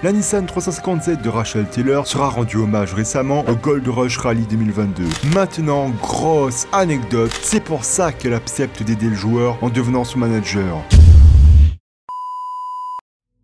La Nissan 350Z de Rachel Taylor sera rendue hommage récemment au Gold Rush Rally 2022. Maintenant, grosse anecdote, c'est pour ça qu'elle accepte d'aider le joueur en devenant son manager.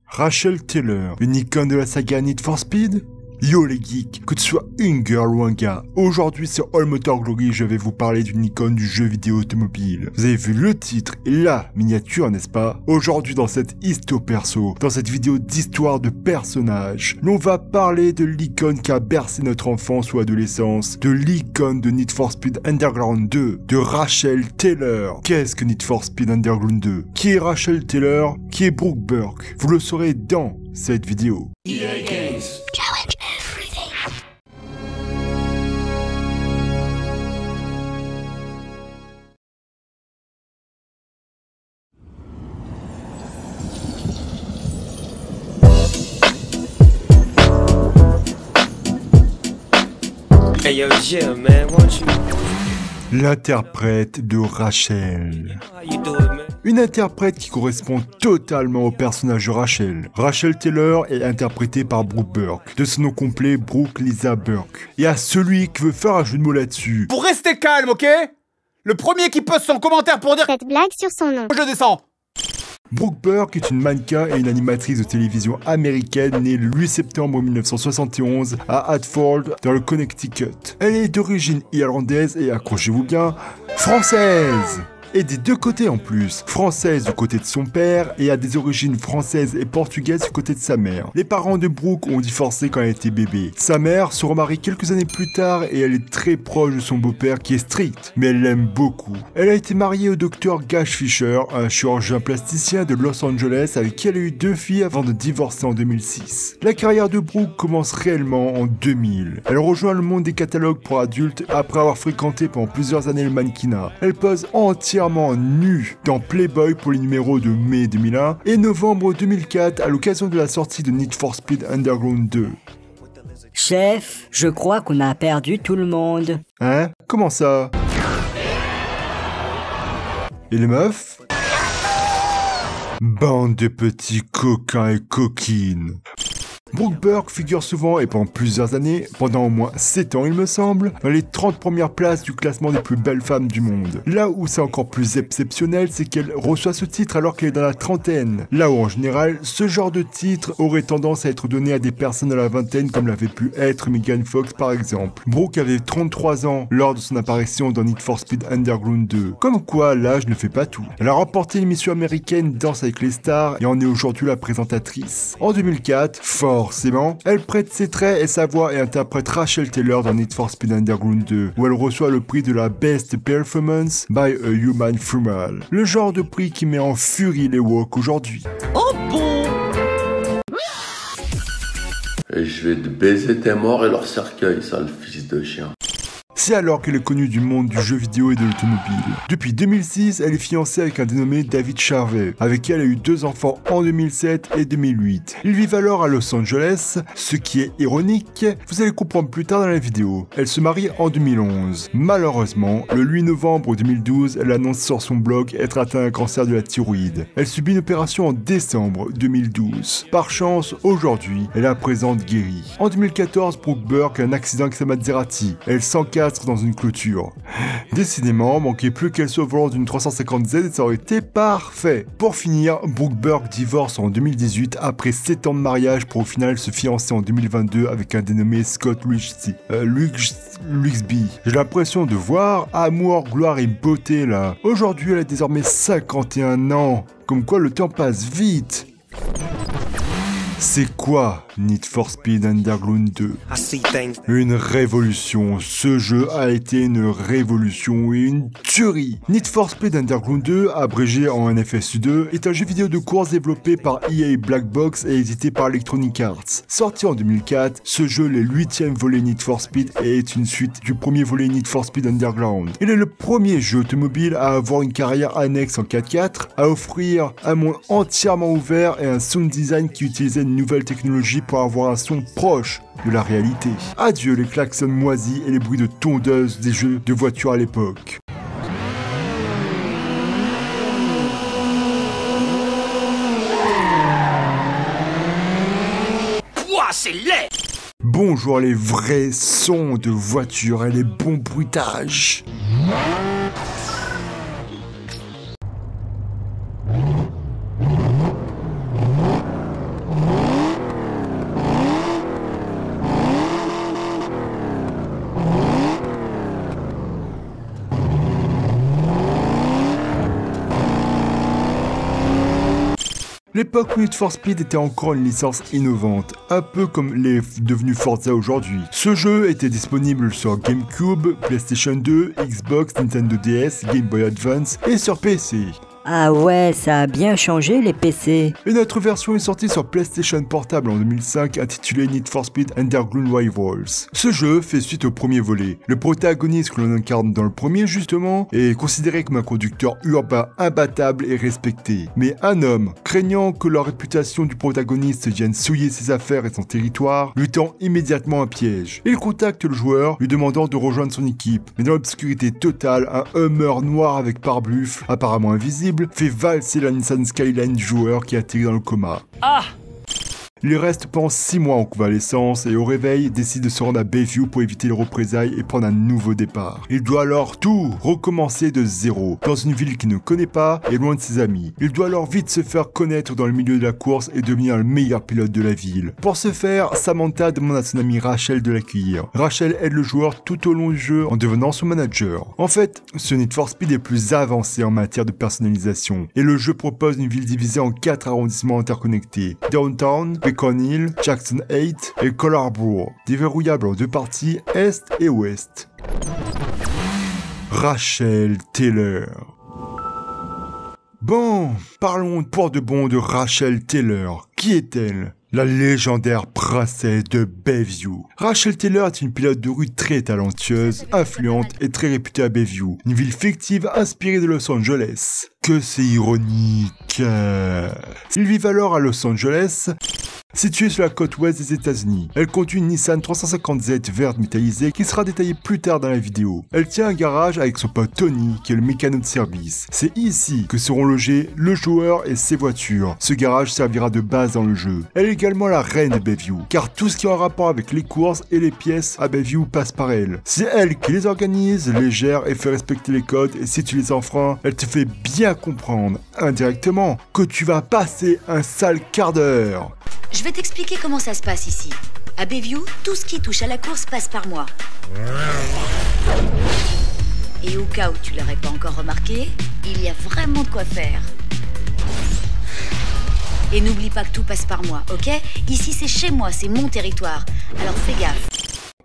Rachel Taylor, une icône de la saga Need for Speed? Yo les geeks, que tu sois une girl ou un gars, aujourd'hui sur All Motor Glory je vais vous parler d'une icône du jeu vidéo automobile. Vous avez vu le titre et la miniature, n'est-ce pas? Aujourd'hui dans cette histo perso, dans cette vidéo d'histoire de personnages, l'on va parler de l'icône qui a bercé notre enfance ou adolescence, de l'icône de Need for Speed Underground 2, de Rachel Taylor. Qu'est-ce que Need for Speed Underground 2? Qui est Rachel Taylor? Qui est Brooke Burke? Vous le saurez dans cette vidéo. EA Games. Challenge everything. Hey yo, Jill, man, won't you? L'interprète de Rachel. How you do it, man? Une interprète qui correspond totalement au personnage de Rachel. Rachel Taylor est interprétée par Brooke Burke, de son nom complet Brooke Lisa Burke. Et à celui qui veut faire un jeu de mots là-dessus, Pour rester calme, ok? Le premier qui poste son commentaire pour dire Cette blague sur son nom. que je descends. Brooke Burke est une mannequin et une animatrice de télévision américaine née le 8 septembre 1971 à Hartford, dans le Connecticut. Elle est d'origine irlandaise et, accrochez-vous bien, française! Et des deux côtés en plus, française du côté de son père et a des origines françaises et portugaises du côté de sa mère. Les parents de Brooke ont divorcé quand elle était bébé. Sa mère se remarie quelques années plus tard et elle est très proche de son beau-père qui est strict, mais elle l'aime beaucoup. Elle a été mariée au docteur Gash Fisher, un chirurgien plasticien de Los Angeles avec qui elle a eu 2 filles avant de divorcer en 2006. La carrière de Brooke commence réellement en 2000. Elle rejoint le monde des catalogues pour adultes après avoir fréquenté pendant plusieurs années le mannequinat. Elle pose entièrement nue dans Playboy pour les numéros de mai 2001 et novembre 2004 à l'occasion de la sortie de Need for Speed Underground 2. Chef, je crois qu'on a perdu tout le monde. Hein? Comment ça? Et les meufs? Bande de petits coquins et coquines. Brooke Burke figure souvent et pendant plusieurs années, pendant au moins 7 ans il me semble, dans les 30 premières places du classement des plus belles femmes du monde. Là où c'est encore plus exceptionnel, c'est qu'elle reçoit ce titre alors qu'elle est dans la trentaine. Là où en général, ce genre de titre aurait tendance à être donné à des personnes à la vingtaine comme l'avait pu être Megan Fox par exemple. Brooke avait 33 ans lors de son apparition dans Need for Speed Underground 2. Comme quoi l'âge ne fait pas tout. Elle a remporté l'émission américaine Danse avec les stars et en est aujourd'hui la présentatrice. En 2004, forcément, elle prête ses traits et sa voix et interprète Rachel Taylor dans Need for Speed Underground 2, où elle reçoit le prix de la Best Performance by a Human Female. Le genre de prix qui met en furie les woke aujourd'hui. Et je vais te baiser tes morts et leur cercueil, sale fils de chien. C'est alors qu'elle est connue du monde du jeu vidéo et de l'automobile. Depuis 2006, elle est fiancée avec un dénommé David Charvet, avec qui elle a eu 2 enfants en 2007 et 2008. Ils vivent alors à Los Angeles, ce qui est ironique, vous allez comprendre plus tard dans la vidéo. Elle se marie en 2011. Malheureusement, le 8 novembre 2012, elle annonce sur son blog être atteinte d'un cancer de la thyroïde. Elle subit une opération en décembre 2012. Par chance, aujourd'hui, elle est à présent guérie. En 2014, Brooke Burke a un accident avec sa Maserati. Elle s'encastre dans une clôture. Décidément, manquait plus qu'elle soit au volant d'une 350Z et ça aurait été parfait. Pour finir, Brooke Burke divorce en 2018 après 7 ans de mariage pour au final se fiancer en 2022 avec un dénommé Scott Luxby. J'ai l'impression de voir amour, gloire et beauté là. Aujourd'hui, elle a désormais 51 ans. Comme quoi le temps passe vite. C'est quoi Need for Speed Underground 2? I see things. Une révolution. Ce jeu a été une révolution et une tuerie. Need for Speed Underground 2, abrégé en NFS2, est un jeu vidéo de course développé par EA Black Box et édité par Electronic Arts. Sorti en 2004, ce jeu est le 8e volet Need for Speed et est une suite du premier volet Need for Speed Underground. Il est le premier jeu automobile à avoir une carrière annexe en 4x4, à offrir un monde entièrement ouvert et un sound design qui utilisait une nouvelle technologie pour avoir un son proche de la réalité. Adieu les klaxons moisis et les bruits de tondeuse des jeux de voitures à l'époque. Ouah, c'est laid! Bonjour les vrais sons de voiture et les bons bruitages. L'époque où Need for Speed était encore une licence innovante, un peu comme l'est devenu Forza aujourd'hui. Ce jeu était disponible sur GameCube, PlayStation 2, Xbox, Nintendo DS, Game Boy Advance et sur PC. Ah ouais, ça a bien changé les PC. Et notre version est sortie sur PlayStation Portable en 2005 intitulée Need for Speed Underground Rivals. Ce jeu fait suite au premier volet. Le protagoniste que l'on incarne dans le premier justement est considéré comme un conducteur urbain imbattable et respecté. Mais un homme, craignant que la réputation du protagoniste vienne souiller ses affaires et son territoire, lui tend immédiatement un piège. Il contacte le joueur lui demandant de rejoindre son équipe. Mais dans l'obscurité totale, un Hummer noir avec pare-buffle, apparemment invisible, fait valser la Nissan Skyline du joueur qui atterrit dans le coma. Ah! Il reste pendant 6 mois en convalescence et au réveil décide de se rendre à Bayview pour éviter les représailles et prendre un nouveau départ. Il doit alors tout recommencer de zéro, dans une ville qu'il ne connaît pas et loin de ses amis. Il doit alors vite se faire connaître dans le milieu de la course et devenir le meilleur pilote de la ville. Pour ce faire, Samantha demande à son amie Rachel de l'accueillir. Rachel aide le joueur tout au long du jeu en devenant son manager. En fait, ce Need for Speed est plus avancé en matière de personnalisation et le jeu propose une ville divisée en 4 arrondissements interconnectés. Downtown, Beacon Hill, Jackson 8 et Collarborough, déverrouillables en 2 parties, Est et Ouest. Rachel Taylor. Bon, parlons pour de bon de Rachel Taylor. Qui est-elle ? La légendaire princesse de Bayview. Rachel Taylor est une pilote de rue très talentueuse, influente et très réputée à Bayview, une ville fictive inspirée de Los Angeles. Que c'est ironique. Ils vivent alors à Los Angeles, située sur la côte ouest des États-Unis. Elle conduit une Nissan 350Z verte métallisée qui sera détaillée plus tard dans la vidéo. Elle tient un garage avec son pote Tony qui est le mécano de service. C'est ici que seront logés le joueur et ses voitures. Ce garage servira de base dans le jeu. Elle est également la reine de Bayview, car tout ce qui est en rapport avec les courses et les pièces à Bayview passe par elle. C'est elle qui les organise, les gère et fait respecter les codes, et si tu les enfreins, elle te fait bien comprendre, indirectement, que tu vas passer un sale quart d'heure. Je vais t'expliquer comment ça se passe ici. À Bayview, tout ce qui touche à la course passe par moi. Et au cas où tu l'aurais pas encore remarqué, il y a vraiment de quoi faire. Et n'oublie pas que tout passe par moi, ok? Ici c'est chez moi, c'est mon territoire. Alors fais gaffe.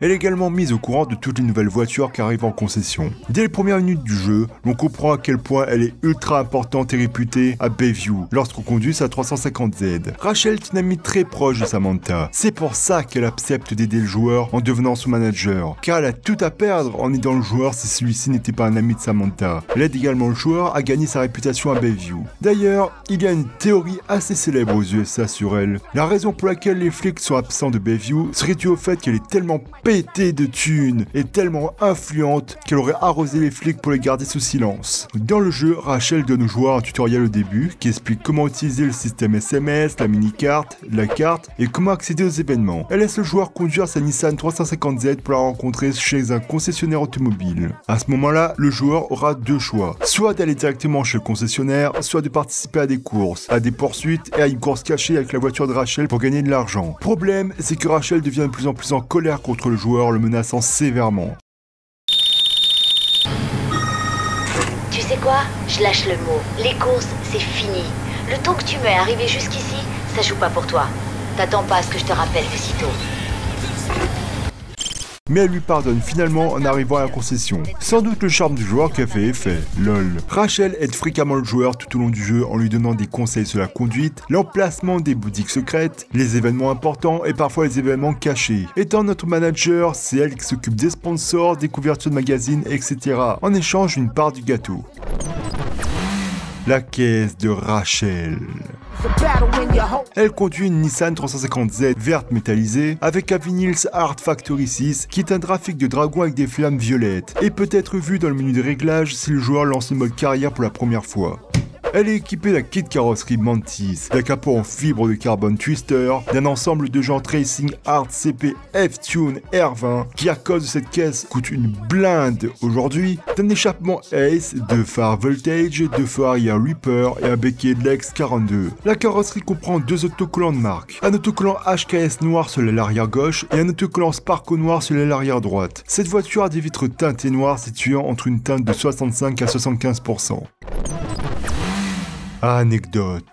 Elle est également mise au courant de toutes les nouvelles voitures qui arrivent en concession. Dès les premières minutes du jeu, l'on comprend à quel point elle est ultra importante et réputée à Bayview lorsqu'on conduit sa 350Z. Rachel est une amie très proche de Samantha. C'est pour ça qu'elle accepte d'aider le joueur en devenant son manager, car elle a tout à perdre en aidant le joueur si celui-ci n'était pas un ami de Samantha. Elle aide également le joueur à gagner sa réputation à Bayview. D'ailleurs, il y a une théorie assez célèbre aux USA sur elle. La raison pour laquelle les flics sont absents de Bayview serait due au fait qu'elle est tellement pétée de thunes et tellement influente qu'elle aurait arrosé les flics pour les garder sous silence. Dans le jeu, Rachel donne au joueur un tutoriel au début qui explique comment utiliser le système SMS, la mini-carte, la carte et comment accéder aux événements. Elle laisse le joueur conduire sa Nissan 350Z pour la rencontrer chez un concessionnaire automobile. À ce moment-là, le joueur aura 2 choix. Soit d'aller directement chez le concessionnaire, soit de participer à des courses, à des poursuites et à une course cachée avec la voiture de Rachel pour gagner de l'argent. Problème, c'est que Rachel devient de plus en plus en colère contre le joueur, le menaçant sévèrement. Tu sais quoi? Je lâche le mot. Les courses, c'est fini. Le temps que tu mets à arriver jusqu'ici, ça joue pas pour toi. T'attends pas à ce que je te rappelle de sitôt. Mais elle lui pardonne finalement en arrivant à la concession. Sans doute le charme du joueur qui a fait effet, lol. Rachel aide fréquemment le joueur tout au long du jeu en lui donnant des conseils sur la conduite, l'emplacement des boutiques secrètes, les événements importants et parfois les événements cachés. Étant notre manager, c'est elle qui s'occupe des sponsors, des couvertures de magazines, etc. en échange d'une part du gâteau. La caisse de Rachel. Elle conduit une Nissan 350Z verte métallisée avec un Vinyls Art Factory 6 qui est un graphique de dragon avec des flammes violettes et peut être vu dans le menu de réglage si le joueur lance le mode carrière pour la première fois. Elle est équipée d'un kit carrosserie Mantis, d'un capot en fibre de carbone Twister, d'un ensemble de jantes Racing Art CP F-Tune R20 qui à cause de cette caisse coûte une blinde aujourd'hui, d'un échappement Ace, de phares Voltage, de phares arrière Reaper et un béquet Lex 42. La carrosserie comprend deux autocollants de marque, un autocollant HKS noir sur l'aile arrière gauche et un autocollant Sparco noir sur l'aile arrière droite. Cette voiture a des vitres teintées noires situant entre une teinte de 65 à 75%. Anecdote.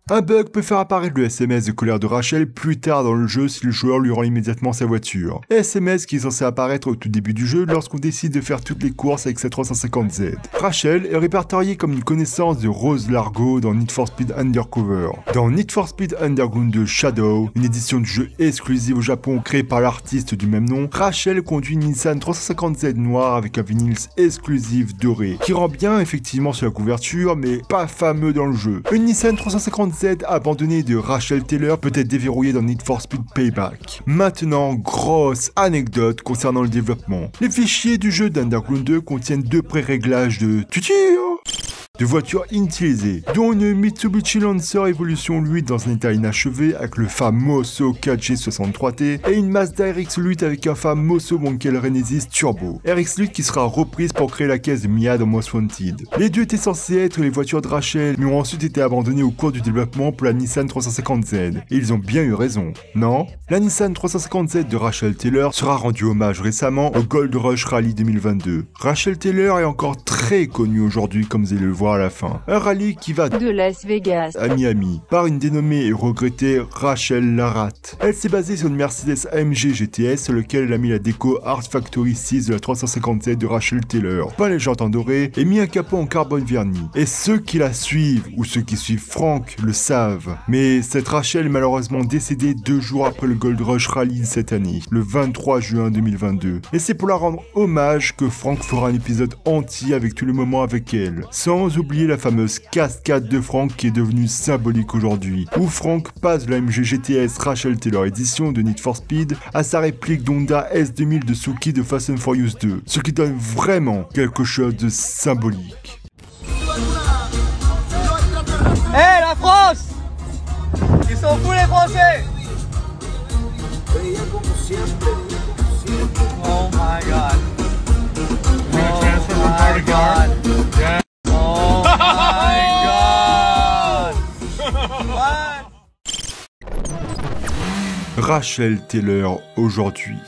Un bug peut faire apparaître le SMS de colère de Rachel plus tard dans le jeu si le joueur lui rend immédiatement sa voiture. SMS qui est censé apparaître au tout début du jeu lorsqu'on décide de faire toutes les courses avec sa 350Z. Rachel est répertoriée comme une connaissance de Rose Largo dans Need for Speed Undercover. Dans Need for Speed Underground 2 Shadow, une édition du jeu exclusive au Japon créée par l'artiste du même nom, Rachel conduit une Nissan 350Z noire avec un vinyle exclusif doré, qui rend bien effectivement sur la couverture mais pas fameux dans le jeu. Une Nissan 350Z abandonnée de Rachel Taylor peut être déverrouillée dans Need for Speed Payback. Maintenant, grosse anecdote concernant le développement. Les fichiers du jeu d'Underground 2 contiennent deux pré-réglages de de voitures inutilisées, dont une Mitsubishi Lancer Evolution 8 dans un état inachevé avec le famoso 4G63T et une Mazda RX-8 avec un famoso Moncel Renesis Turbo. RX-8 qui sera reprise pour créer la caisse de Mia dans Most Wanted. Les deux étaient censés être les voitures de Rachel, mais ont ensuite été abandonnées au cours du développement pour la Nissan 350Z. Et ils ont bien eu raison, non? La Nissan 350Z de Rachel Taylor sera rendue hommage récemment au Gold Rush Rally 2022. Rachel Taylor est encore très connue aujourd'hui comme vous allez le voir à la fin. Un rallye qui va de Las Vegas à Miami par une dénommée et regrettée Rachel Larat. Elle s'est basée sur une Mercedes AMG GTS sur lequel elle a mis la déco Art Factory 6 de la 357 de Rachel Taylor, peint les jantes en doré et mis un capot en carbone verni. Et ceux qui la suivent ou ceux qui suivent Franck le savent. Mais cette Rachel est malheureusement décédée 2 jours après le Gold Rush Rally cette année, le 23 juin 2022. Et c'est pour la rendre hommage que Franck fera un épisode entier avec tous les moments avec elle, sans oublier la fameuse cascade de Franck qui est devenue symbolique aujourd'hui, où Franck passe de la MG GTS Rachel Taylor Edition de Need for Speed à sa réplique d'Honda S2000 de Suzuki de Fast and Furious 2, ce qui donne vraiment quelque chose de symbolique. Hey, la France! Ils sont fous les Français! Oh my god! Oh my god! Oh my god! What? Rachel Taylor aujourd'hui.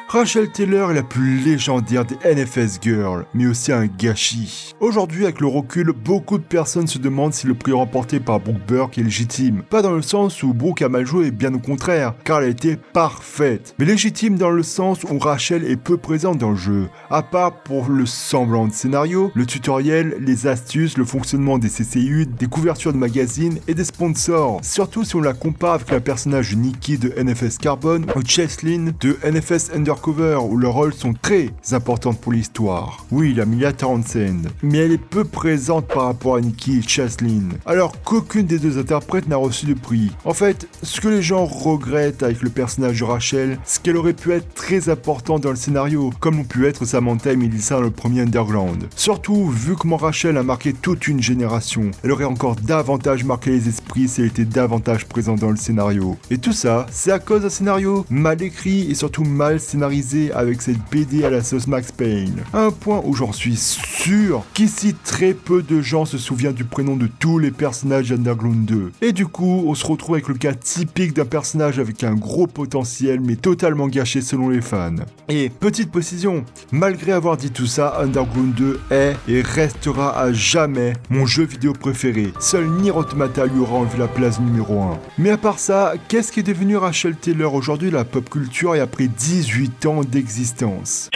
Rachel Taylor est la plus légendaire des NFS Girls, mais aussi un gâchis. Aujourd'hui, avec le recul, beaucoup de personnes se demandent si le prix remporté par Brooke Burke est légitime. Pas dans le sens où Brooke a mal joué, bien au contraire, car elle a été parfaite. Mais légitime dans le sens où Rachel est peu présente dans le jeu, à part pour le semblant de scénario, le tutoriel, les astuces, le fonctionnement des CCU, des couvertures de magazines et des sponsors. Surtout si on la compare avec le personnage de Nikki de NFS Carbon ou Cheslin de NFS Undercover, où leurs rôles sont très importantes pour l'histoire. Oui, la Amelia Townsend, mais elle est peu présente par rapport à Nikki et Cheslin, alors qu'aucune des deux interprètes n'a reçu de prix. En fait, ce que les gens regrettent avec le personnage de Rachel, c'est qu'elle aurait pu être très importante dans le scénario, comme ont pu être Samantha et Melissa dans le premier Underground. Surtout, vu comment Rachel a marqué toute une génération, elle aurait encore davantage marqué les esprits si elle était davantage présente dans le scénario. Et tout ça, c'est à cause d'un scénario mal écrit et surtout mal scénarisé avec cette BD à la sauce Max Payne. À un point où j'en suis sûr qu'ici très peu de gens se souviennent du prénom de tous les personnages d'Underground 2. Et du coup, on se retrouve avec le cas typique d'un personnage avec un gros potentiel mais totalement gâché selon les fans. Et petite précision, malgré avoir dit tout ça, Underground 2 est et restera à jamais mon jeu vidéo préféré. Seul Nier Automata lui aura enlevé la place numéro 1. Mais à part ça, qu'est-ce qui est devenu Rachel Taylor aujourd'hui, la pop culture, et après 18 ans d'existence?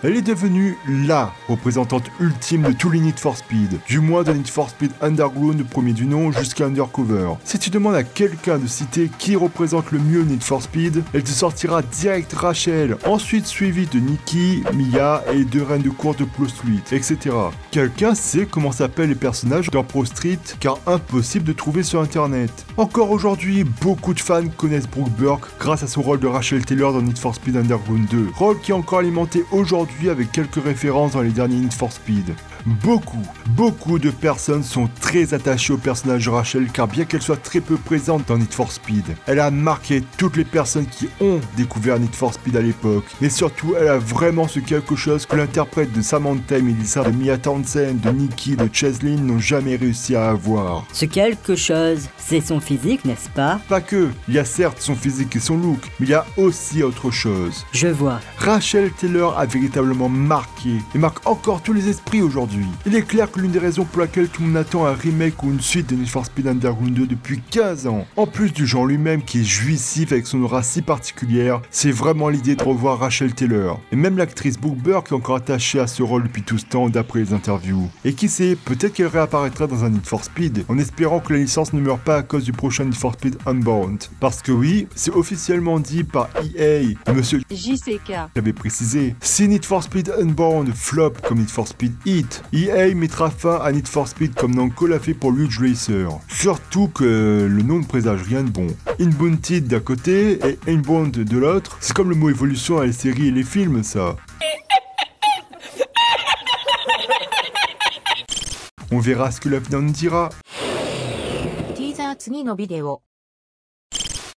Elle est devenue LA représentante ultime de tous les Need for Speed, du moins de Need for Speed Underground, premier du nom, jusqu'à Undercover. Si tu demandes à quelqu'un de citer qui représente le mieux Need for Speed, elle te sortira direct Rachel, ensuite suivi de Nikki, Mia et deux reines de course de Pro Street, etc. Quelqu'un sait comment s'appellent les personnages dans Pro Street, car impossible de trouver sur internet. Encore aujourd'hui, beaucoup de fans connaissent Brooke Burke grâce à son rôle de Rachel Taylor dans Need for Speed Underground 2, rôle qui est encore alimenté aujourd'hui avec quelques références dans les derniers Need for Speed. Beaucoup de personnes sont très attachées au personnage de Rachel car bien qu'elle soit très peu présente dans Need for Speed, elle a marqué toutes les personnes qui ont découvert Need for Speed à l'époque. Mais surtout, elle a vraiment ce quelque chose que l'interprète de Samantha, Melissa, de Mia Townsend, de Nikki, de Cheslin n'ont jamais réussi à avoir. Ce quelque chose, c'est son physique, n'est-ce pas? Pas que, il y a certes son physique et son look, mais il y a aussi autre chose. Je vois. Rachel Taylor a véritablement marqué et marque encore tous les esprits aujourd'hui. Il est clair que l'une des raisons pour laquelle tout le monde attend un remake ou une suite de Need for Speed Underground 2 depuis 15 ans, en plus du genre lui-même qui est jouissif avec son aura si particulière, c'est vraiment l'idée de revoir Rachel Taylor. Et même l'actrice Brooke Burke est encore attachée à ce rôle depuis tout ce temps d'après les interviews. Et qui sait, peut-être qu'elle réapparaîtra dans un Need for Speed, en espérant que la licence ne meure pas à cause du prochain Need for Speed Unbound. Parce que oui, c'est officiellement dit par EA, et monsieur JCK avait précisé, si Need for Speed Unbound flop comme Need for Speed Heat, EA mettra fin à Need for Speed comme Namco l'a fait pour Ridge Racer. Surtout que le nom ne présage rien de bon. Inbounded d'un côté et Unbound de l'autre, c'est comme le mot évolution dans les séries et les films ça. On verra ce que l'avenir nous dira.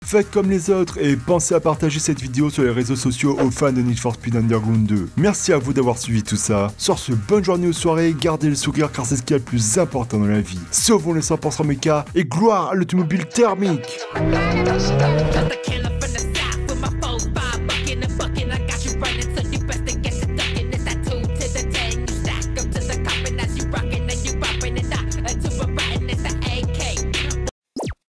Faites comme les autres et pensez à partager cette vidéo sur les réseaux sociaux aux fans de Need for Speed Underground 2. Merci à vous d'avoir suivi tout ça. Sur ce, bonne journée ou soirée, gardez le sourire car c'est ce qui est le plus important dans la vie. Sauvons les 100% méca et gloire à l'automobile thermique.